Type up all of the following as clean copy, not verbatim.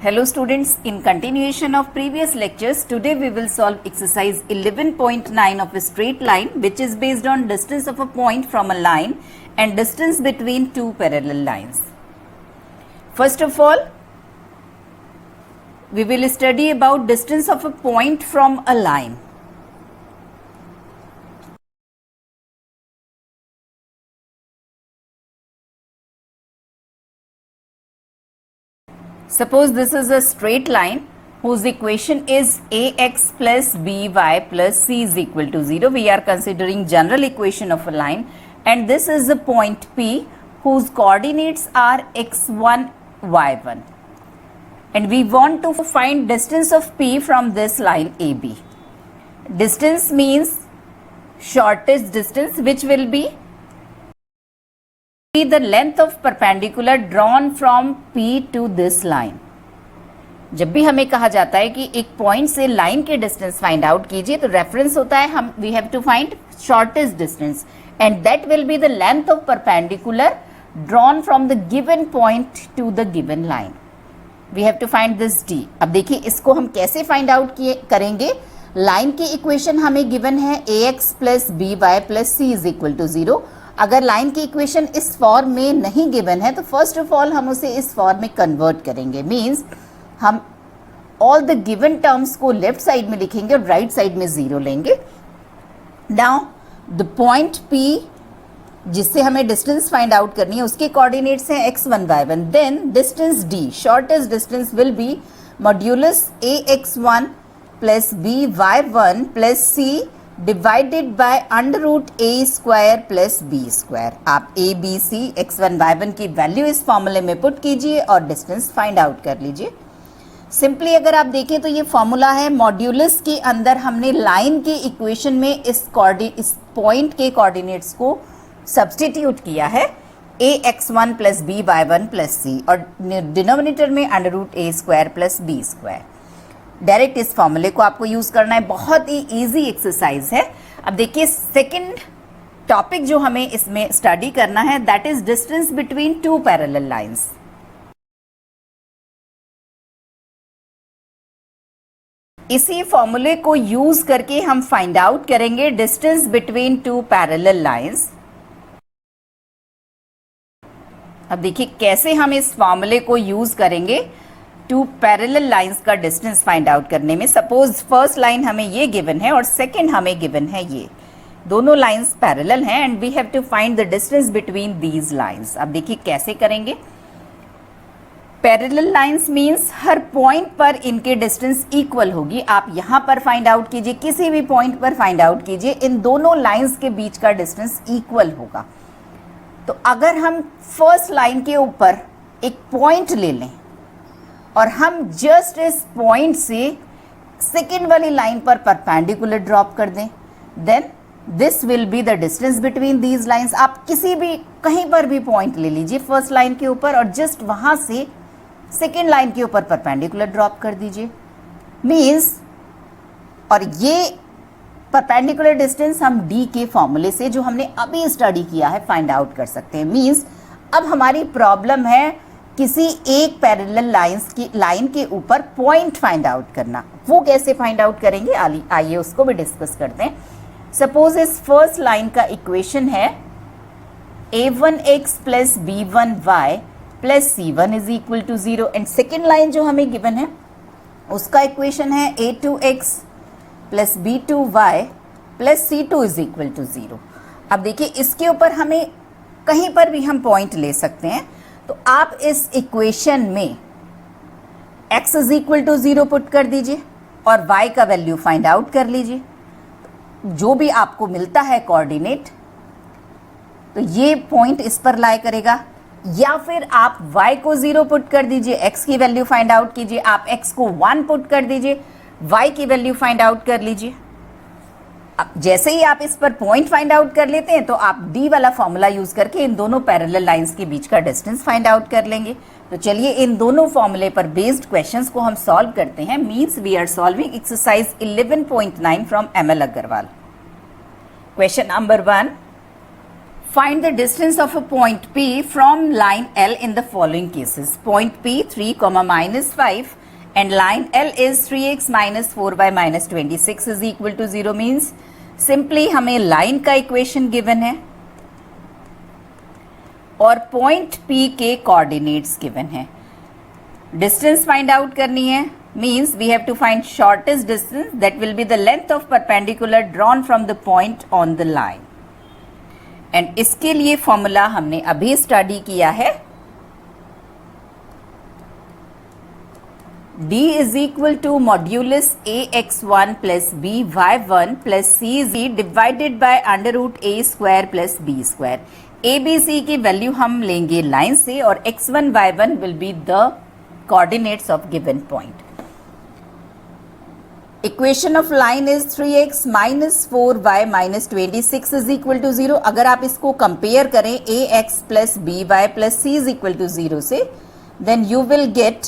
Hello students, in continuation of previous lectures, today we will solve exercise 11.9 of a straight line which is based on distance of a point from a line and distance between two parallel lines. First of all, we will study about distance of a point from a line. Suppose this is a straight line whose equation is ax plus by plus c is equal to 0. We are considering general equation of a line, and this is the point P whose coordinates are x1, y1. And we want to find distance of P from this line AB. Distance means shortest distance, which will be the length of perpendicular drawn from P to this line. जब भी हमें कहा जाता है कि एक point से line के डिस्टेंस फाइंड आउट कीजिए, तो रेफरेंस होता है हम we have to find shortest distance and that will be the length of perpendicular drawn from the given point to the given line. We have to find this D. अब देखिए इसको हम कैसे फाइंड आउट करेंगे. Line की equation हमें given है ax plus B Y plus C is equal to 0. अगर लाइन की इक्वेशन इस फॉर्म में नहीं गिवन है तो फर्स्ट ऑफ ऑल हम उसे इस फॉर्म में कन्वर्ट करेंगे. मीन्स हम ऑल द गिवन टर्म्स को लेफ्ट साइड में लिखेंगे और राइट साइड में 0 लेंगे. नाउ द पॉइंट P जिससे हमें डिस्टेंस फाइंड आउट करनी है उसके कोऑर्डिनेट्स हैं x1 y1. Then distance D, shortest distance will be modulus ax1 plus by1 plus c divided by under root a square plus b square. आप a b c x1 y1 की value इस फॉर्मूले में put कीजिए और distance find out कर लीजिए. Simply अगर आप देखें तो ये फॉर्मूला है. मॉड्यूलस के अंदर हमने लाइन के इक्वेशन में इस पॉइंट के कोऑर्डिनेट्स को सब्स्टिट्यूट किया है ax1 plus by1 plus c और डिनोमिनेटर में under root a square plus b square. Direct इस फॉर्मूले को आपको यूज करना है. बहुत ही इजी एक्सरसाइज है. अब देखिए सेकंड टॉपिक जो हमें इसमें स्टडी करना है that is distance between two parallel lines. इसी फॉर्मूले को यूज करके हम फाइंड आउट करेंगे distance between two parallel lines. अब देखिए कैसे हम इस फॉर्मूले को यूज करेंगे टू पैरेलल लाइंस का डिस्टेंस फाइंड आउट करने में. सपोज फर्स्ट लाइन हमें ये गिवन है और सेकंड हमें गिवन है ये. दोनों लाइंस पैरेलल हैं and we have to find the distance between these lines. अब देखिए कैसे करेंगे. पैरेलल लाइंस मींस हर पॉइंट पर इनके डिस्टेंस इक्वल होगी. आप यहां पर फाइंड आउट कीजिए, किसी भी पॉइंट पर फाइंड आउट कीजिए, इन दोनों लाइंस के बीच का डिस्टेंस इक्वल होगा. तो अगर हम फर्स्ट लाइन के ऊपर एक पॉइंट ले लें और हम जस्ट इस पॉइंट से सेकेंड वाली लाइन पर परपेंडिकुलर ड्रॉप कर दें, then this will be the distance between these lines. आप किसी भी कहीं पर भी पॉइंट ले लीजिए फर्स्ट लाइन के ऊपर और जस्ट वहां से सेकेंड लाइन के ऊपर परपेंडिकुलर ड्रॉप कर दीजिए. मीन्स और ये परपेंडिकुलर डिस्टेंस हम D के फॉर्मूले से जो हमने अभी स्टडी किया है फाइंड आउट कर सकते हैं. मीन्स अब हमारी प्रॉब्लम है किसी एक पैरेलल लाइन के ऊपर पॉइंट फाइंड आउट करना. वो कैसे फाइंड आउट करेंगे आइए उसको भी डिस्कस करते हैं. सपोज इस फर्स्ट लाइन का इक्वेशन है a1x plus b1y plus c1 is equal to 0 and second line जो हमें गिवन है उसका इक्वेशन है a2x plus b2y plus c2 is equal to 0. अब देखिए इसके ऊपर हमें कहीं पर भी हम पॉइंट ले सकते हैं. तो आप इस इक्वेशन में x is equal to 0 put कर दीजिए और y का वैल्यू फाइंड आउट कर लीजिए. जो भी आपको मिलता है कोऑर्डिनेट तो ये पॉइंट इस पर लाई करेगा, या फिर आप y को 0 पुट कर दीजिए, x की वैल्यू फाइंड आउट कीजिए. आप x को 1 पुट कर दीजिए, y की वैल्यू फाइंड आउट कर लीजिए. अब जैसे ही आप इस पर पॉइंट फाइंड आउट कर लेते हैं तो आप D वाला फॉर्मूला यूज करके इन दोनों पैरेलल लाइंस के बीच का डिस्टेंस फाइंड आउट कर लेंगे. तो चलिए इन दोनों फॉर्मूले पर बेस्ड क्वेश्चंस को हम सॉल्व करते हैं. Means we are solving exercise 11.9 from ML Agarwal. Question number 1. Find the distance of a point P from line L in the following cases. Point P 3, minus 5 and line L is 3x minus 4y minus 26 is equal to 0 means simply हमें line का equation given है और point P के coordinates given है. Distance find out करनी है means we have to find shortest distance that will be the length of perpendicular drawn from the point on the line. And इसके लिए formula हमने अभी स्टडी किया है. D is equal to modulus ax1 plus by1 plus cz divided by under root a square plus b square. a b c की value हम लेंगे line से और x1 y1 will be the coordinates of given point. Equation of line is 3x minus 4y minus 26 is equal to 0. अगर आप इसको compare करें ax plus by plus c is equal to 0 से then you will gate,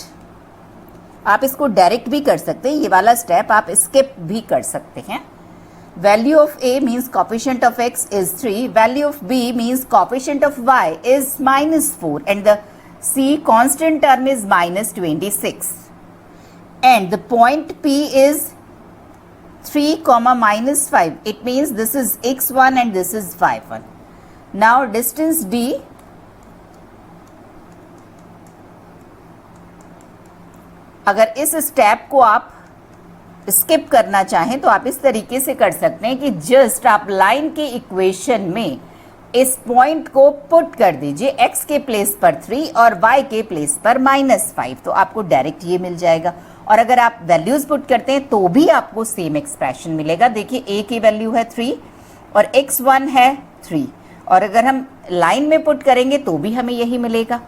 आप इसको direct भी कर सकते हैं, ये वाला स्टेप आप स्किप भी कर सकते हैं. Value of a means coefficient of x is 3, value of b means coefficient of y is minus 4 and the c constant term is minus 26 and the point P is 3, minus 5. It means this is x1 and this is y1. Now distance D अगर इस step को आप skip करना चाहें तो आप इस तरीके से कर सकते हैं कि जस्ट आप लाइन के इक्वेशन में इस पॉइंट को पुट कर दीजिए x के प्लेस पर 3 और y के प्लेस पर -5 तो आपको डायरेक्ट ये मिल जाएगा. और अगर आप वैल्यूज पुट करते हैं तो भी आपको सेम एक्सप्रेशन मिलेगा. देखिए a की वैल्यू है 3 और x1 है 3 और अगर हम लाइन में पुट करेंगे तो भी हमें यही मिलेगा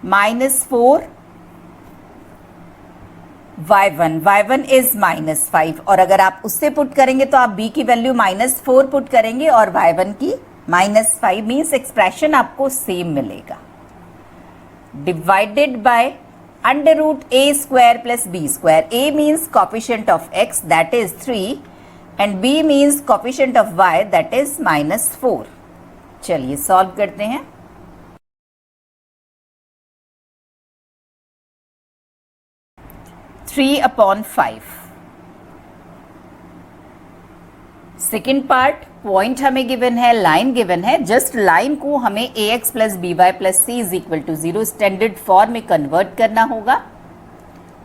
-4 y1 इज -5 और अगर आप उससे पुट करेंगे तो आप b की वैल्यू -4 पुट करेंगे और y1 की -5 मीन्स एक्सप्रेशन आपको सेम मिलेगा. Divided by under root a square plus b square. a means coefficient of x that is 3 and b means coefficient of y that is -4. चलिए solve करते हैं. Three upon 5. Second part point हमें given है, line given है, just line को हमें ax plus by plus c is equal to 0 standard form में convert करना होगा.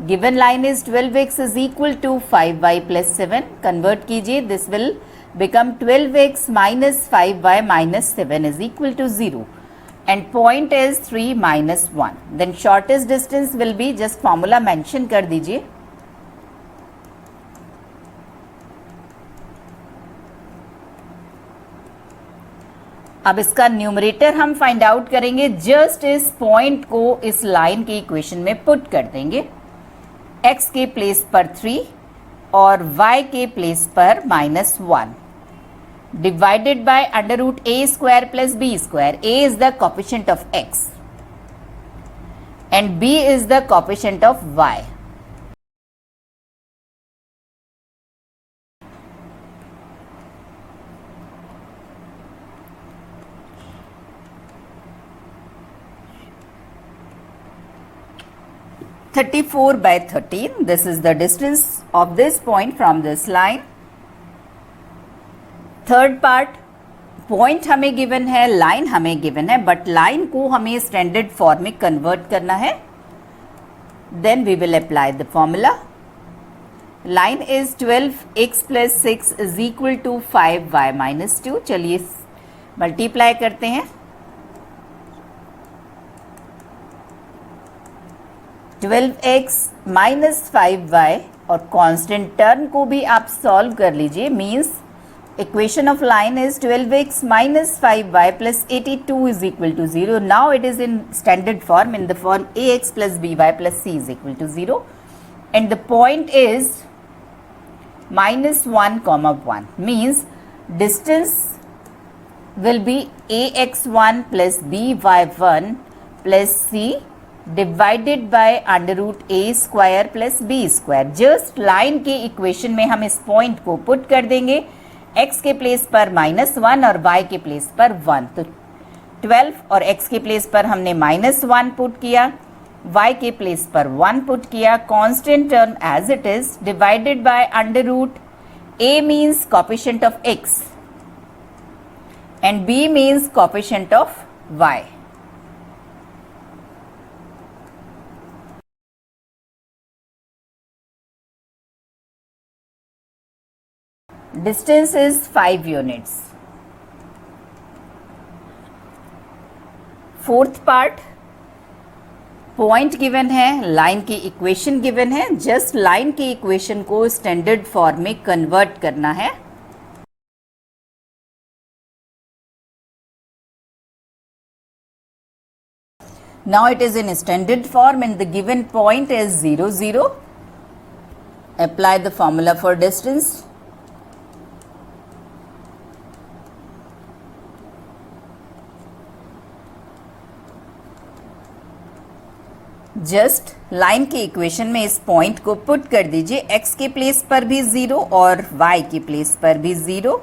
Given line is 12x is equal to 5y plus 7. Convert कीजिए, this will become 12x minus 5y minus 7 is equal to 0 and point is 3 minus 1. Then shortest distance will be, just formula mention कर दीजिए. अब इसका numerator हम find out करेंगे. Just इस point को इस लाइन की इक्वेशन में पुट कर देंगे. x के प्लेस पर 3 और y के प्लेस पर -1 divided by under root a square plus b square. a is the coefficient of x and b is the coefficient of y. (34 by 13). This is the distance of this point from this line. Third part, point हमें given है, line हमें given है, but line को हमें standard form में convert करना है. Then we will apply the formula. Line is 12x plus 6 is equal to 5y minus 2. चलिए मल्टीप्लाई करते हैं. 12x माइनस 5y और कांस्टेंट टर्म को भी आप सॉल्व कर लीजिए. Means equation of line is 12x minus 5y plus 82 is equal to 0. Now it is in standard form, in the form ax plus by plus c is equal to 0 and the point is -1, means distance will be ax1 plus by1 plus c divided by under root a square plus b square. Just line के equation में हम इस point को put कर देंगे x के place पर -1 और y के प्लेस पर 1, तो 12 और x के प्लेस पर हमने -1 पुट किया, y के प्लेस पर 1 पुट किया, constant term as it is, divided by under root a means coefficient of x and b means coefficient of y. Distance is 5 units. Fourth part, point given है, line की equation given है, just line की equation को standard form में convert करना है. Now it is in standard form and the given point is 0, 0. Apply the formula for distance. Just line के equation में इस पॉइंट को पुट कर दीजिए, x के प्लेस पर भी 0 और y के प्लेस पर भी 0.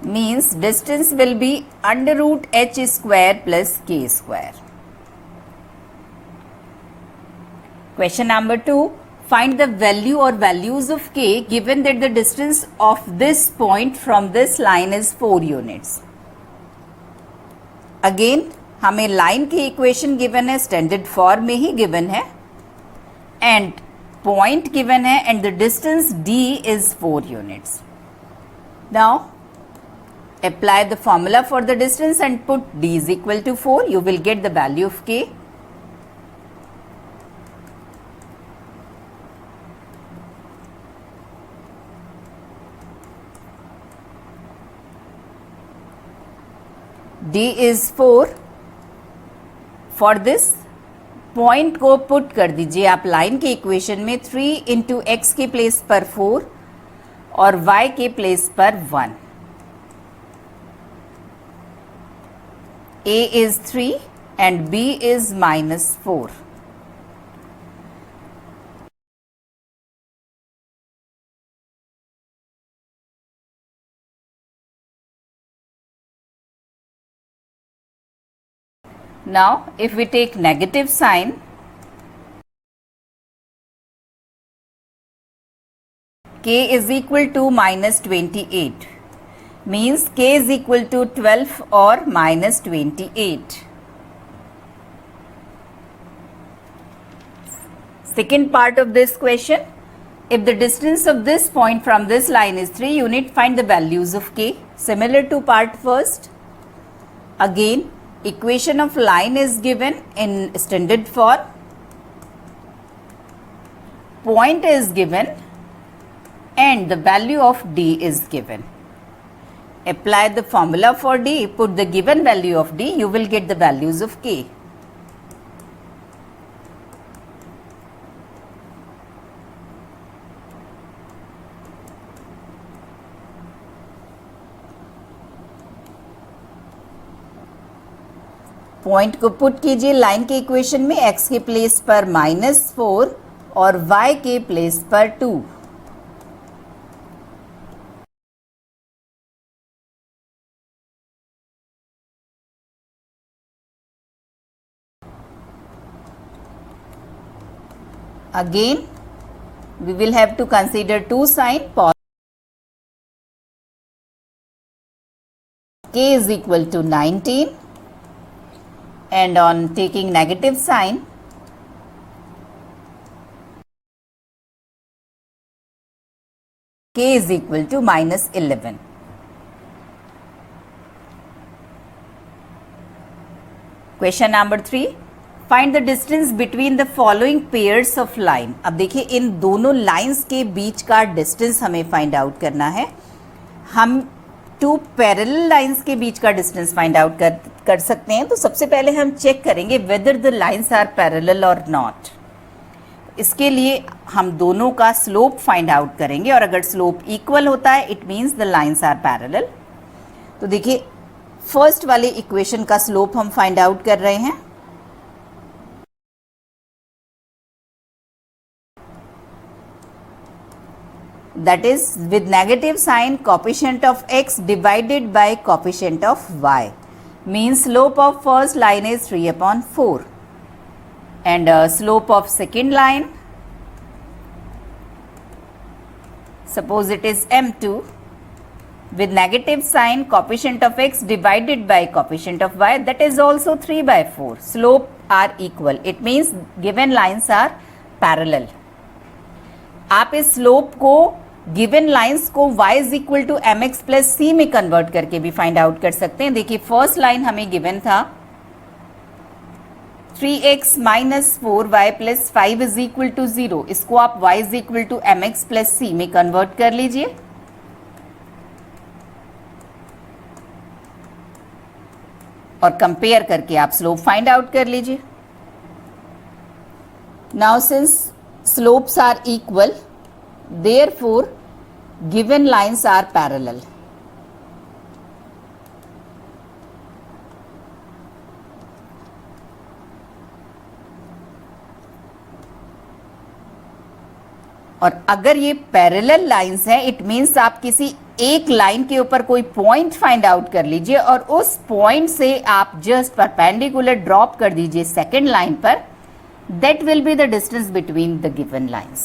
Means distance will be under root h square plus k square. Question number 2, find the value or values of k given that the distance of this point from this line is 4 units. Again हमें line की equation given है, standard form में ही given है, and point given है, and the distance d is 4 units. Now apply the formula for the distance and put d is equal to 4. You will get the value of k. d is 4. For this point को put कर दीजिए आप line के equation में, 3 into x के place पर 4 और y के प्लेस पर 1. a is 3 and b is -4. Now if we take negative sign, k is equal to -28, means k is equal to 12 or -28. Second part of this question, if the distance of this point from this line is 3 unit, find the values of k. Similar to part first, again equation of line is given in standard form, point is given, and the value of d is given. Apply the formula for d, put the given value of d, you will get the values of k. Point को put कीजिए line के equation में, x के place पर -4 और y के place पर 2. Again we will have to consider two sign. K is equal to 19. And on taking negative sign, k is equal to -11. Question number 3, find the distance between the following pairs of line. अब देखिए इन दोनों lines के बीच का distance हमें find out करना है. हम to parallel lines के बीच का डिस्टेंस फाइंड आउट कर सकते हैं. तो सबसे पहले हम चेक करेंगे whether the lines are parallel और नॉट. इसके लिए हम दोनों का स्लोप फाइंड आउट करेंगे, और अगर स्लोप इक्वल होता है it means the lines are parallel. तो देखिए फर्स्ट वाले इक्वेशन का स्लोप हम फाइंड आउट कर रहे हैं. that is with negative sign coefficient of x divided by coefficient of y, means slope of first line is 3/4 and slope of second line, suppose it is m2, with negative sign coefficient of x divided by coefficient of y, that is also 3/4. Slope are equal, it means given lines are parallel. आप इस slope को given lines को y is equal to m x plus c में convert करके भी find out कर सकते हैं. देखिए फर्स्ट लाइन हमें गिवन था 3x minus 4y plus 5 is equal to 0. इसको आप y is equal to m x plus c में कन्वर्ट कर लीजिए. और कंपेयर करके आप स्लोप फाइंड आउट कर लीजिए. Now since slopes are equal, therefore given lines are parallel. और अगर ये पैरेलल लाइंस हैं, इट मीन्स आप किसी एक लाइन के ऊपर कोई पॉइंट फाइंड आउट कर लीजिए और उस पॉइंट से आप जस्ट परपेंडिकुलर ड्रॉप कर दीजिए सेकेंड लाइन पर. That will be the distance between the given lines.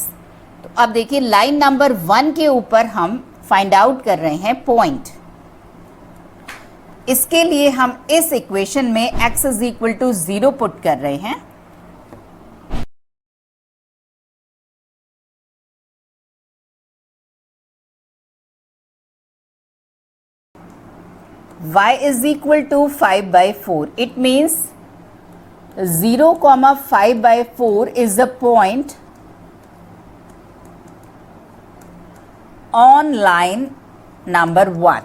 तो अब देखिए लाइन नंबर 1 के ऊपर हम फाइंड आउट कर रहे हैं पॉइंट. इसके लिए हम इस इक्वेशन में x is equal to 0 put कर रहे हैं. y is equal to 5/4. It means 0,5/4 is the point on line number 1.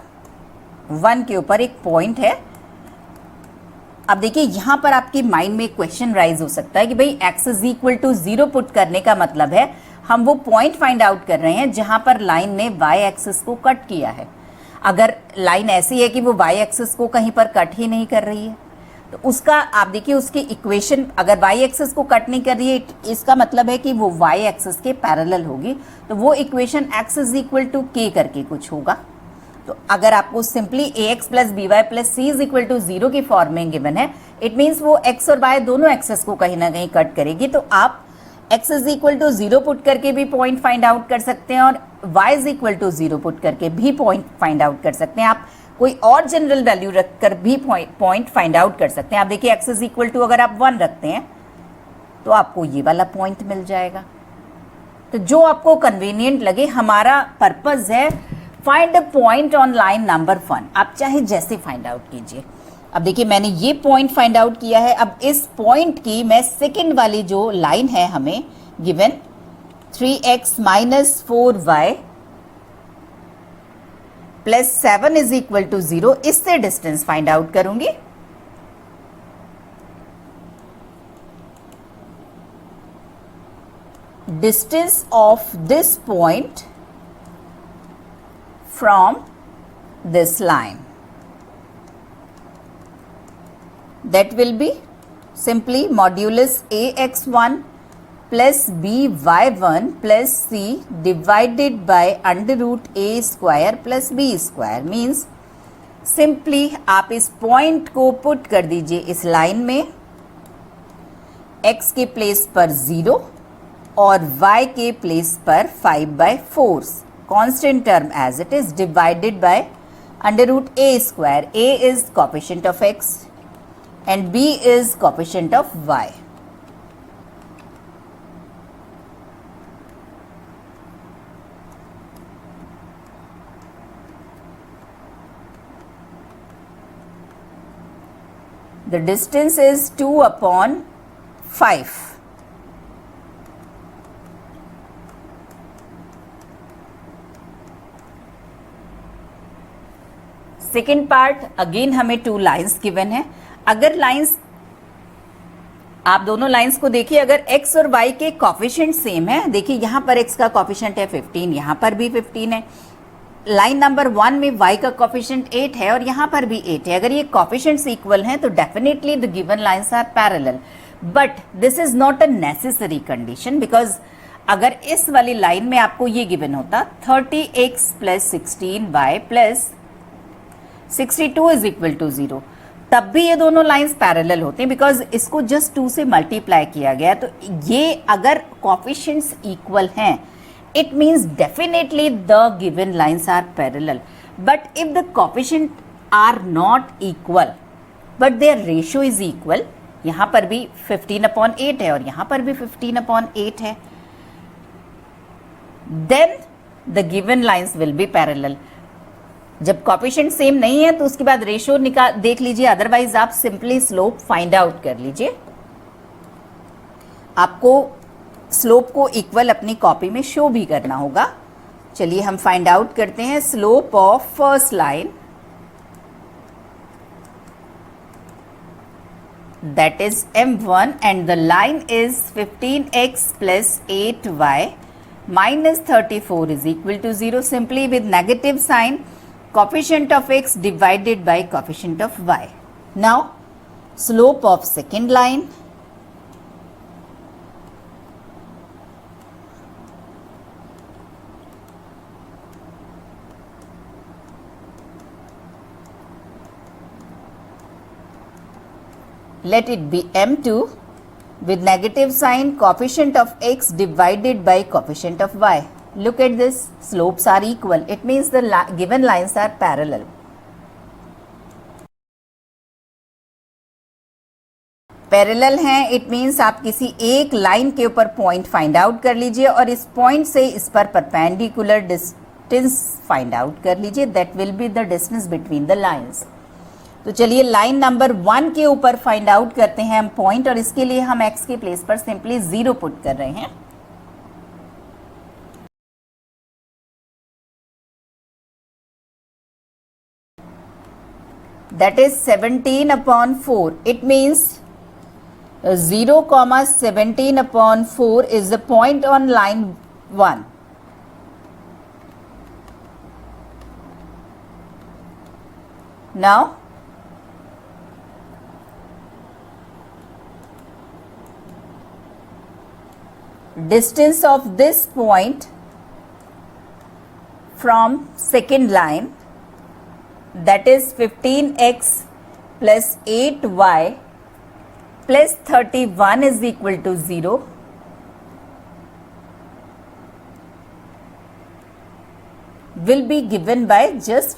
1 के ऊपर एक पॉइंट है. अब देखिए यहां पर आपके माइंड में क्वेश्चन राइज हो सकता है कि भाई x is equal to 0 put करने का मतलब है हम वो पॉइंट फाइंड आउट कर रहे हैं जहां पर लाइन ने y एक्सिस को कट किया है. अगर लाइन ऐसी है कि वो y एक्सिस को कहीं पर कट ही नहीं कर रही है तो उसका आप देखिए उसकी इक्वेशन अगर y एक्सिस को कट नहीं कर रही है, इसका मतलब है कि वो y एक्सिस के पैरेलल होगी. तो वो equation x is equal to k करके कुछ होगा. तो अगर आपको simply ax plus B Y plus C is equal to 0 की फॉर्म में गिवन है, इट मीन्स वो x और y दोनों एक्सेस को कहीं ना कहीं कट करेगी. तो आप x is equal to 0 put करके भी पॉइंट फाइंड आउट कर सकते हैं और y is equal to 0 put करके भी पॉइंट फाइंड आउट कर सकते हैं. आप कोई और जनरल वैल्यू रखकर भी पॉइंट फाइंड आउट कर सकते हैं. आप देखिए x इज इक्वल टू अगर आप 1 रखते हैं तो आपको ये वाला पॉइंट मिल जाएगा. तो जो आपको कन्वीनियंट लगे, हमारा पर्पस है find a point on line number 1. आप चाहे जैसे फाइंड आउट कीजिए. अब देखिए मैंने ये पॉइंट फाइंड आउट किया है. अब इस पॉइंट की मैं सेकेंड वाली जो लाइन है हमें given 3x minus 4y plus 7 is equal to 0, इससे डिस्टेंस फाइंड आउट करूंगी. Distance of this point from this line, that will be simply modulus ax1 plus by1 plus c divided by under root a square plus b square. means simply आप इस point को put कर दीजिए इस line में, x के place पर 0 और y के प्लेस पर 5/4 constant term as it is divided by under root a square. a is coefficient of x and b is coefficient of y. The distance is 2/5. Second part again हमें 2 lines given है. अगर lines आप दोनों lines को देखिए, अगर x और y के कॉफिशिएंट सेम है, देखिए यहाँ पर x का कॉफिशिएंट है 15, यहाँ पर भी 15 है. लाइन नंबर 1 में y का कॉफिशिएंट 8 है और यहाँ पर भी 8 है. अगर ये कॉफिशिएंट्स इक्वल हैं तो definitely the given lines are parallel. But this is not a necessary condition because अगर इस वाली लाइन में आपको ये गिवन होता 30x plus 16y plus 62 is equal to 0, तब भी ये दोनों लाइंस पैरेलल होते हैं बिकॉज इसको जस्ट 2 से मल्टीप्लाई किया गया। तो ये अगर कोफिशिएंट्स इक्वल हैं, it means definitely the given lines are parallel. But if the coefficient are not equal but their ratio is equal, यहाँ पर भी 15/8 है और यहाँ पर भी 15/8 है, then the given lines will be parallel. जब कोफिशिएंट सेम नहीं है तो उसके बाद रेशियो देख लीजिए, अदरवाइज आप सिंपली स्लोप फाइंड आउट कर लीजिए। आपको स्लोप को इक्वल अपनी कॉपी में शो भी करना होगा। चलिए हम फाइंड आउट करते हैं slope of first line, that is m1 and the line is 15x plus 8y minus 34 is equal to 0, simply with negative sign coefficient of x divided by coefficient of y. Now slope of second line, let it be m2 with negative sign coefficient of x divided by coefficient of y. Look at this, slopes are equal, it means the given lines are parallel. Parallel हैं, it means आप किसी एक line के ऊपर point find out कर लीजिए और इस पॉइंट से इस पर परपेंडिकुलर डिस्टेंस फाइंड आउट कर लीजिए, that will be the distance between the lines. तो चलिए लाइन नंबर 1 के ऊपर फाइंड आउट करते हैं हम पॉइंट, और इसके लिए हम x के प्लेस पर सिंपली 0 पुट कर रहे हैं। That is 17/4, it means 0,17/4 is the point on line 1. Now distance of this point from second line, that is 15x plus 8y plus 31 is equal to 0, will be given by just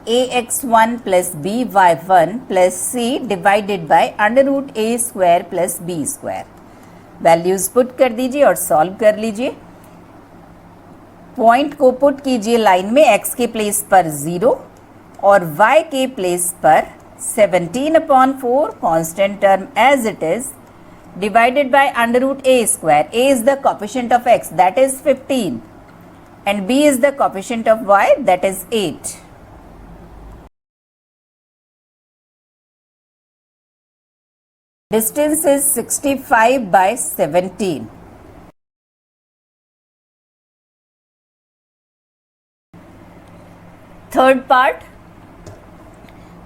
ax1 plus by1 plus c divided by under root a square plus b square. Values put कर दीजिए और solve कर लीजिए। Point को put कीजिए line में, x के place पर 0 और y के प्लेस पर 17/4 constant term as it is divided by under root a square. A is the coefficient of x, that is 15, and b is the coefficient of y, that is 8. Distance is 65/17. Third part,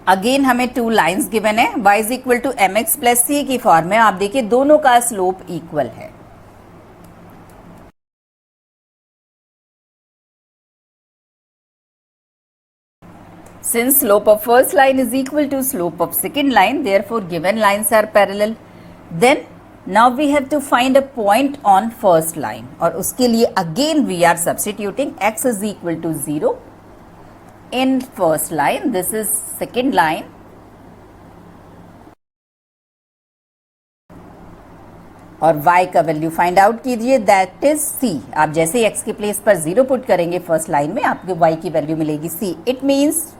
again हमें 2 lines given है, y is equal to mx plus c की form में। आप देखिए दोनों का slope equal है। Since slope of first line is equal to slope of second line, therefore given lines are parallel. Then now we have to find a point on first line, और उसके लिए again we are substituting x is equal to 0 in first line. This is second line. और y का value find out कीजिए, that is c. आप जैसे x के place पर 0 पुट करेंगे फर्स्ट लाइन में, आपको y की वैल्यू मिलेगी c. It means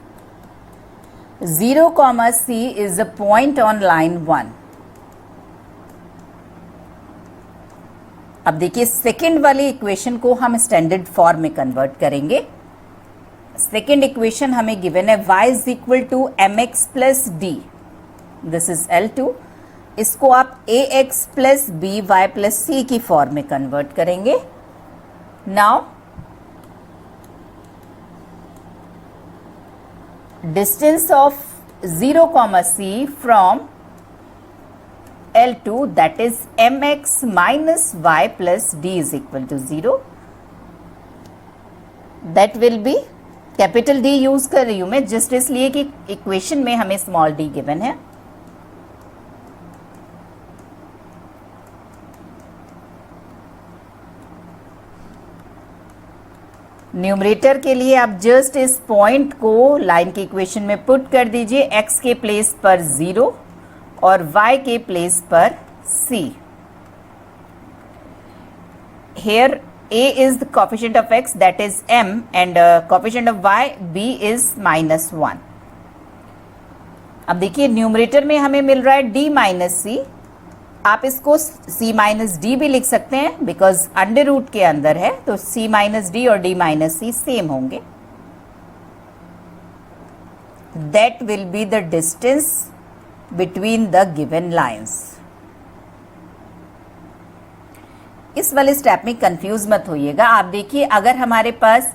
0, c is a point on line 1. अब देखिए सेकेंड वाली इक्वेशन को हम स्टैंडर्ड फॉर्म में कन्वर्ट करेंगे। सेकेंड इक्वेशन हमें गिवन है y is equal to mx plus d, this is L2। इसको आप ax plus by plus c की फॉर्म में कन्वर्ट करेंगे। Now distance of 0, c from L2 that is mx minus y plus d is equal to 0. That will be capital D use कर रही हूं मैं just इसलिए कि इक्वेशन में हमें स्मॉल d गिवन है. न्यूमरेटर के लिए आप जस्ट इस पॉइंट को लाइन के इक्वेशन में पुट कर दीजिए, x के प्लेस पर 0 और y के प्लेस पर c. Here a is the coefficient of x that is m and coefficient of y b is -1. अब देखिए न्यूमरेटर में हमें मिल रहा है d माइनस सी, आप इसको c माइनस डी भी लिख सकते हैं बिकॉज अंडर रूट के अंदर है तो c माइनस डी और d माइनस सी सेम होंगे. That will be the distance between the given lines. इस वाले स्टेप में कंफ्यूज मत होइएगा. आप देखिए अगर हमारे पास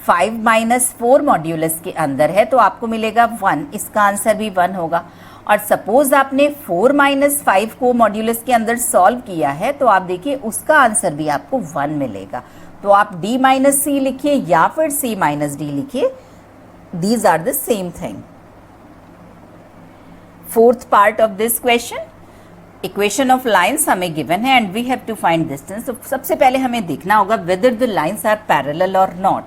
5 माइनस 4 मॉड्यूलस के अंदर है तो आपको मिलेगा 1, इसका आंसर भी 1 होगा. और सपोज आपने 4 माइनस 5 को मॉड्यूलस के अंदर सॉल्व किया है तो आप देखिए उसका आंसर भी आपको 1 मिलेगा. तो आप d माइनस सी लिखिए या फिर c माइनस डी लिखिए, these are the same thing. Fourth part of this question, equation of lines हमें गिवन है and we have to find distance. तो सबसे पहले हमें देखना होगा whether the lines are parallel और नॉट.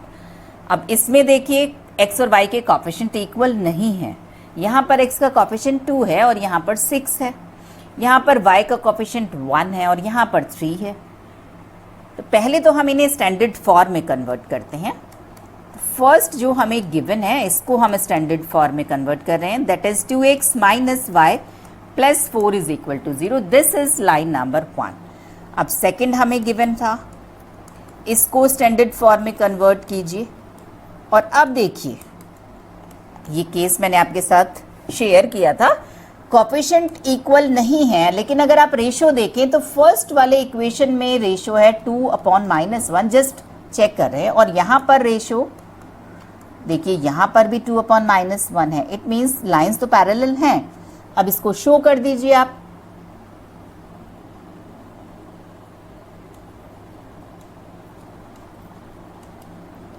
अब इसमें देखिए x और y के कोएफिशिएंट इक्वल नहीं है. यहाँ पर x का कोएफिशिएंट 2 है और यहाँ पर 6 है. यहाँ पर y का कोएफिशिएंट 1 है और यहाँ पर 3 है. तो पहले तो हम इन्हें स्टैंडर्ड फॉर्म में कन्वर्ट करते हैं. फर्स्ट जो हमें गिवन है इसको हम स्टैंडर्ड फॉर्म में कन्वर्ट कर रहे हैं. That is 2x minus y plus 4 is equal to 0. This is line number 1. अब सेकेंड हमें गिवन था, इसको स्टैंडर्ड फॉर्म में कन्वर्ट कीजिए. और अब देखिए ये केस मैंने आपके साथ शेयर किया था, कोएफिशिएंट इक्वल नहीं है लेकिन अगर आप रेशो देखें तो फर्स्ट वाले इक्वेशन में रेशो है 2/-1, जस्ट चेक कर रहे हैं. और यहाँ पर रेशो देखिए यहाँ पर भी 2/-1 है. इट मीन्स लाइंस तो पैरेलल हैं. अब इसको शो कर दीजिए आप.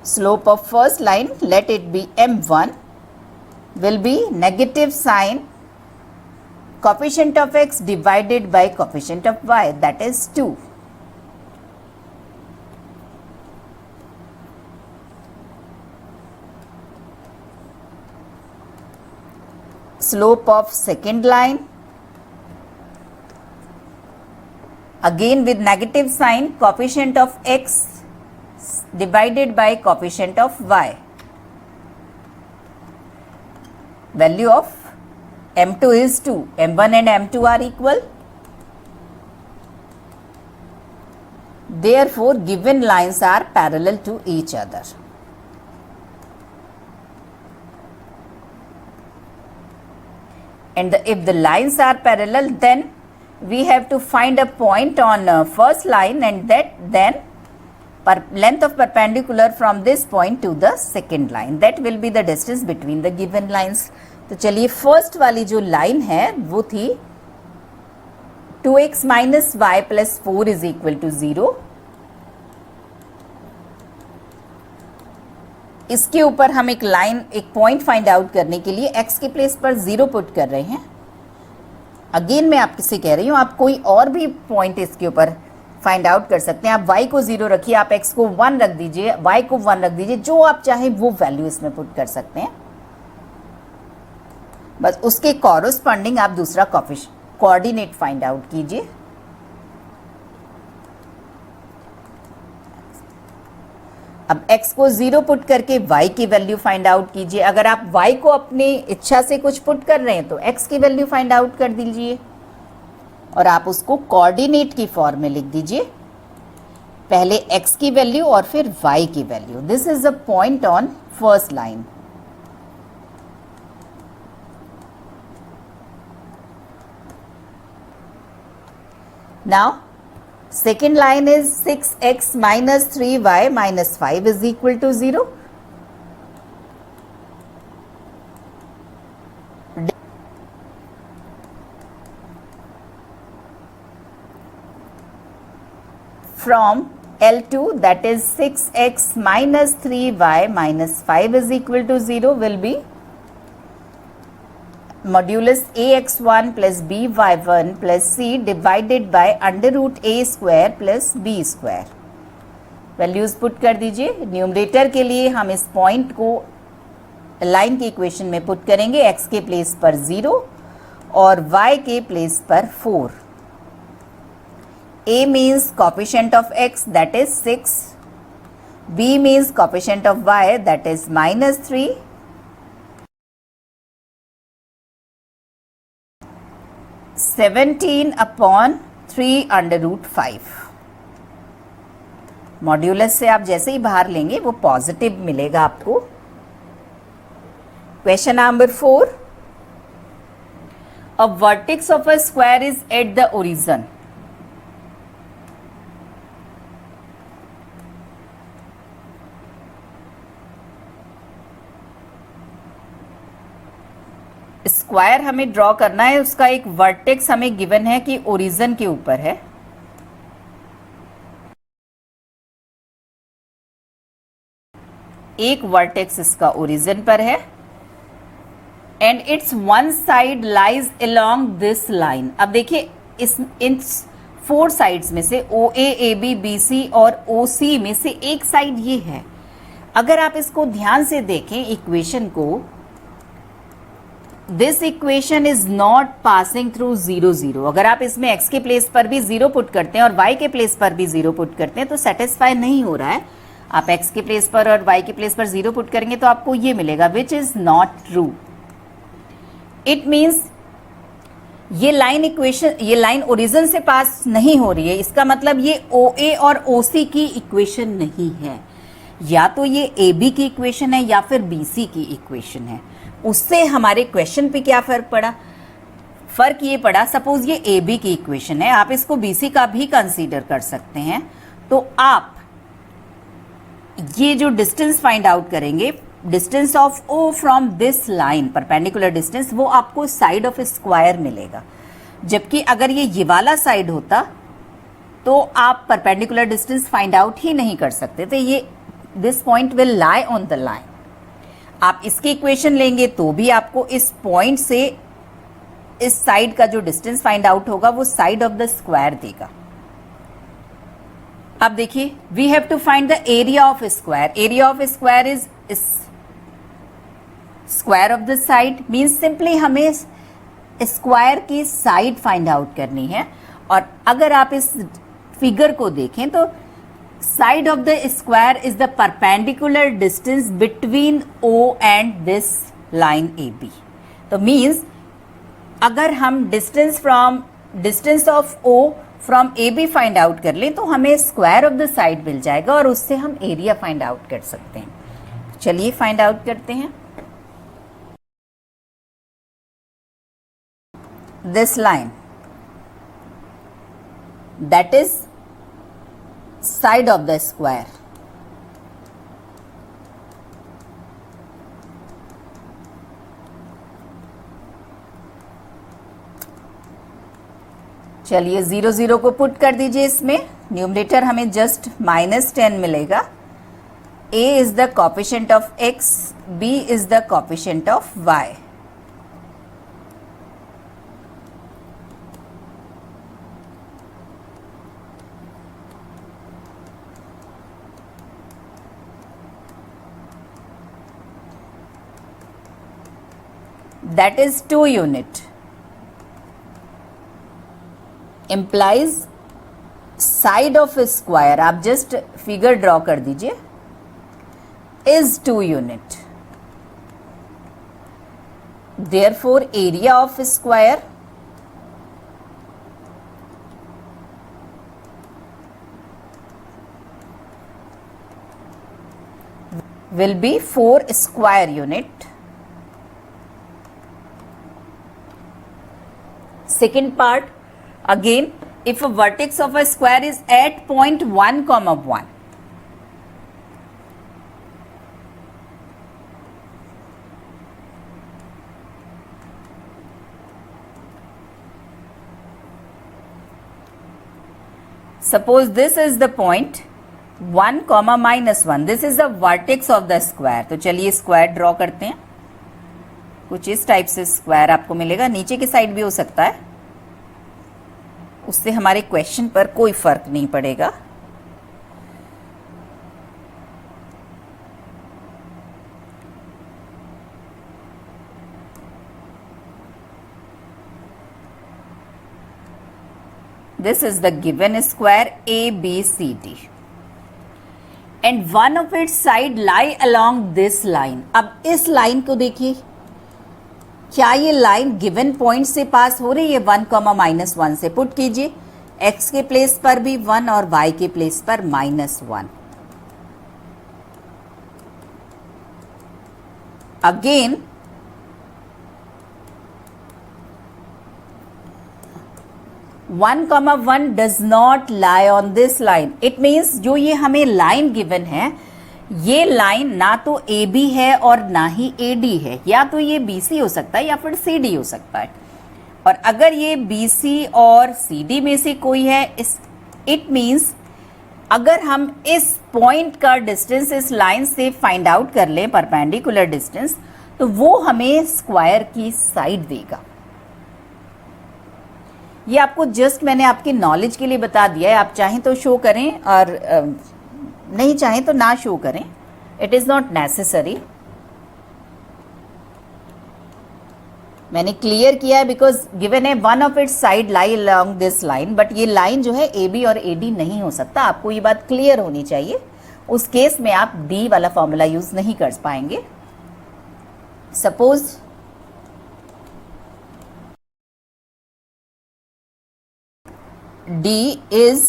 Slope of first line, let it be m1, will be negative sign coefficient of x divided by coefficient of y, that is 2. Slope of second line, again with negative sign coefficient of x divided by coefficient of y. Value of m2 is 2. m1 and m2 are equal. Therefore, given lines are parallel to each other. And if the lines are parallel, then we have to find a point on first line and then length of perpendicular from this point to the second line. That will be the distance between the given lines. तो चलिए first वाली जो line है वो थी 2x minus y plus 4 is equal to 0. इसके ऊपर हम एक लाइन, एक पॉइंट फाइंड आउट करने के लिए x के प्लेस पर 0 पुट कर रहे हैं. अगेन मैं आपसे कह रही हूँ आप कोई और भी पॉइंट इसके ऊपर फाइंड आउट कर सकते हैं. आप y को 0 रखिए, आप x को 1 रख दीजिए, y को 1 रख दीजिए, जो आप चाहे वो वैल्यू इसमें पुट कर सकते हैं. बस उसके कॉरस्पॉन्डिंग आप दूसरा कोऑर्डिनेट फाइंड आउट कीजिए. अब x को 0 पुट करके y की वैल्यू फाइंड आउट कीजिए. अगर आप y को अपनी इच्छा से कुछ पुट कर रहे हैं तो x की वैल्यू फाइंड आउट कर दीजिए और आप उसको कोऑर्डिनेट की फॉर्म में लिख दीजिए. पहले x की वैल्यू और फिर y की value. This is a point on first line. Now, second line is 6x minus 3y minus 5 is equal to 0. from L2, that is 6x minus 3y minus 5 is equal to 0 will be modulus ax1 plus by1 plus c divided by under root a square plus b square. Values put कर दीजिए. Numerator के लिए हम इस point को line के equation में put करेंगे. x के प्लेस पर 0 और y के प्लेस पर 4. a means coefficient of x, that is 6. b means coefficient of y, that is minus 3. 17 upon 3 under root 5. Modulus से आप जैसे ही बाहर लेंगे वो पॉजिटिव मिलेगा आपको. Question number 4. A vertex of a square is at the origin. Square हमें draw करना है, उसका एक वर्टेक्स हमें गिवन है कि ओरिजिन के ऊपर है. एक वर्टेक्स इसका ओरिजिन पर है and it's one side lies along this line. अब देखिए इन 4 साइड्स में से ओ ए बी बी सी और ओ सी में से एक साइड ये है. अगर आप इसको ध्यान से देखें इक्वेशन को, this equation is not passing through 0 0. अगर आप इसमें x के प्लेस पर भी 0 पुट करते हैं और y के प्लेस पर भी 0 पुट करते हैं तो सेटिस्फाई नहीं हो रहा है. आप x के प्लेस पर और y के प्लेस पर 0 पुट करेंगे तो आपको ये मिलेगा which is not true. It means ये लाइन इक्वेशन, ये लाइन ओरिजिन से पास नहीं हो रही है. इसका मतलब ये OA और OC की इक्वेशन नहीं है. या तो ये AB की इक्वेशन है या फिर BC की इक्वेशन है. उससे हमारे क्वेश्चन पे क्या फर्क पड़ा? फर्क ये पड़ा, सपोज ये AB की इक्वेशन है, आप इसको BC का भी कंसीडर कर सकते हैं. तो आप ये जो डिस्टेंस फाइंड आउट करेंगे, distance of O from this line, perpendicular distance, वो आपको साइड ऑफ स्क्वायर मिलेगा. जबकि अगर ये वाला साइड होता तो आप परपेंडिकुलर डिस्टेंस फाइंड आउट ही नहीं कर सकते थे. ये this point will lie on the line. आप इसकी इक्वेशन लेंगे तो भी आपको इस पॉइंट से इस साइड का जो डिस्टेंस फाइंड आउट होगा वो साइड ऑफ द स्क्वायर देगा. अब देखिए, we have to find the area of square. Area of square is square of the side. Means simply हमें स्क्वायर की साइड फाइंड आउट करनी है. और अगर आप इस फिगर को देखें तो side of the square is the perpendicular distance between O and this line AB. तो means अगर हम distance of O from AB find out कर लें तो हमें square of the side मिल जाएगा और उससे हम area find out कर सकते हैं. चलिए find out करते हैं. This line, that is side of the square. चलिए 0 0 को पुट कर दीजिए इसमें. न्यूमरेटर हमें जस्ट -10 मिलेगा. A is the coefficient of x, B is the coefficient of y. That is 2 unit. Implies side of a square, आप just figure draw कर दीजिए, is 2 unit. Therefore area of a square will be 4 square unit. Second part, again, if a vertex of a square is at point 1, 1, suppose this is the point 1, -1, this is the vertex of the square. तो चलिए square draw करते हैं। कुछ इस type से square आपको मिलेगा, नीचे की साइड भी हो सकता है, उससे हमारे क्वेश्चन पर कोई फर्क नहीं पड़ेगा। This is the given square ABCD and one of its side lie along this line। अब इस लाइन को देखिए, क्या ये लाइन गिवन पॉइंट से पास हो रही है? 1, -1 से पुट कीजिए, x के प्लेस पर भी 1 और y के प्लेस पर -1। Again 1, does not lie on this line. It means जो ये हमें लाइन गिवन है, ये लाइन ना तो ए बी है और ना ही ए डी है, या तो ये बी सी हो सकता है या फिर सी डी हो सकता है। और अगर ये बी सी और सी डी में से कोई है, इट मीन्स अगर हम इस पॉइंट का डिस्टेंस इस लाइन से फाइंड आउट कर लें, परपेंडिकुलर डिस्टेंस, तो वो हमें स्क्वायर की साइड देगा। ये आपको जस्ट मैंने आपकी नॉलेज के लिए बता दिया है। आप चाहें तो शो करें और नहीं चाहें तो ना शो करें, इट इज़ नॉट नेसेसरी। मैंने क्लियर किया है बिकॉज गिवन है one of its side lie along this line, but ये लाइन जो है ए बी और ए डी नहीं हो सकता। आपको ये बात क्लियर होनी चाहिए, उस केस में आप डी वाला फॉर्मूला यूज नहीं कर पाएंगे। सपोज D is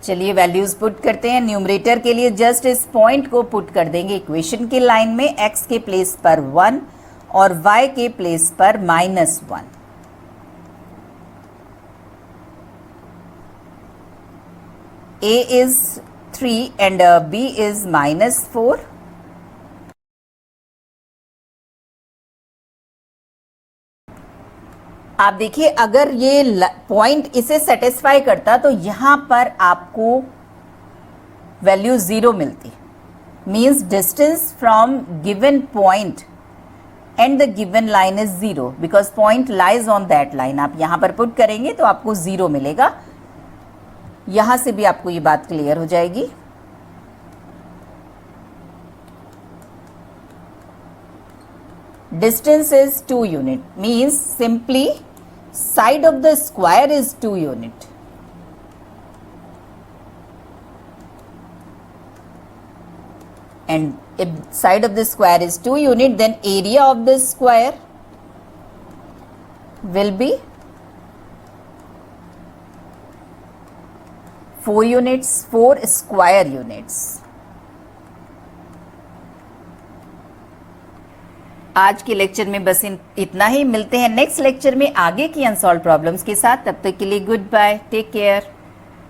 चलिए वैल्यूज पुट करते हैं। न्यूमरेटर के लिए जस्ट इस पॉइंट को पुट कर देंगे इक्वेशन के लाइन में, x के प्लेस पर 1 और y के प्लेस पर -1। A is 3 and B is -4। आप देखिए अगर ये पॉइंट इसे सेटिस्फाई करता तो यहां पर आपको वैल्यू 0 मिलती। Means distance from given point and the given line is 0 because point lies on that line. आप यहां पर पुट करेंगे तो आपको 0 मिलेगा। यहां से भी आपको ये बात क्लियर हो जाएगी। Distance is 2 unit, means simply side of the square is 2 unit. And if side of the square is 2 unit, then area of the square will be 4 units, 4 square units. आज के लेक्चर में बस इतना ही। मिलते हैं next lecture में आगे की अनसॉल्व प्रॉब्लम्स के साथ। तब तक के लिए गुड बाय, टेक केयर।